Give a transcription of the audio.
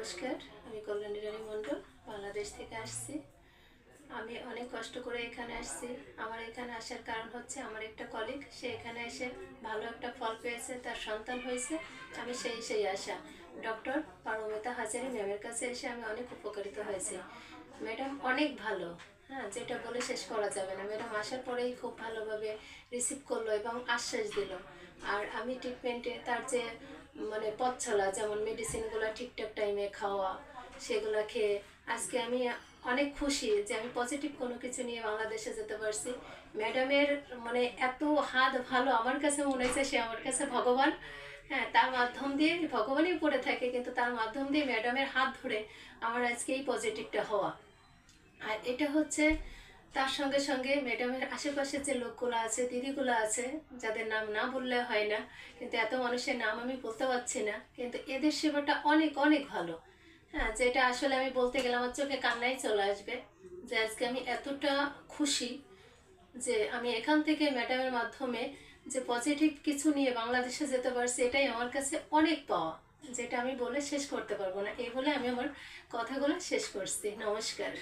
নমস্কার, আমি কল্যাণী রানী মণ্ডল বাংলাদেশ থেকে আসছি। আমি অনেক কষ্ট করে এখানে আসছি। আমার এখানে আসার কারণ হচ্ছে আমার একটা কলিগ, সে এখানে এসে ভালো একটা ফল পেয়েছে, তার সন্তান হয়েছে। আমি সেই আশা ডক্টর পারমিতা হাজারি ম্যামের কাছে এসে আমি অনেক উপকারিত হয়েছি। ম্যাডাম অনেক ভালো, হ্যাঁ, যেটা বলে শেষ করা যাবে না। ম্যাডাম আসার পরেই খুব ভালোভাবে রিসিভ করলো এবং আশ্বাস দিল। আর আমি ট্রিটমেন্টে তার যে পথ চলা, যেমন মেডিসিনগুলো ঠিকঠাক টাইমে খাওয়া, সেগুলো খেয়ে আজকে আমি অনেক খুশি যে আমি পজিটিভ কোনো কিছু নিয়ে বাংলাদেশে যেতে পারছি। ম্যাডামের এত হাত ভালো, আমার কাছে মনে হয়েছে সে আমার কাছে ভগবান। হ্যাঁ, তার মাধ্যম দিয়ে ভগবানই পড়ে থাকে, কিন্তু তার মাধ্যম দিয়ে ম্যাডামের হাত ধরে আমার আজকে এই পজিটিভটা হওয়া। আর এটা হচ্ছে তার সঙ্গে সঙ্গে ম্যাডামের আশেপাশে যে লোকগুলো আছে, দিদিগুলো আছে, যাদের নাম না বললে হয় না, কিন্তু এত মানুষের নাম আমি বলতে পারছি না, কিন্তু এদের সেবাটা অনেক অনেক ভালো। হ্যাঁ, যেটা আসলে আমি বলতে গেলে আমার চোখে কান্নাই চলে আসবে যে আজকে আমি এতটা খুশি যে আমি এখান থেকে ম্যাডামের মাধ্যমে যে পজিটিভ কিছু নিয়ে বাংলাদেশে যেতে পারছি, এটাই আমার কাছে অনেক পাওয়া, যেটা আমি বলে শেষ করতে পারবো না। এই বলে আমি আমার কথাগুলো শেষ করছি। নমস্কার।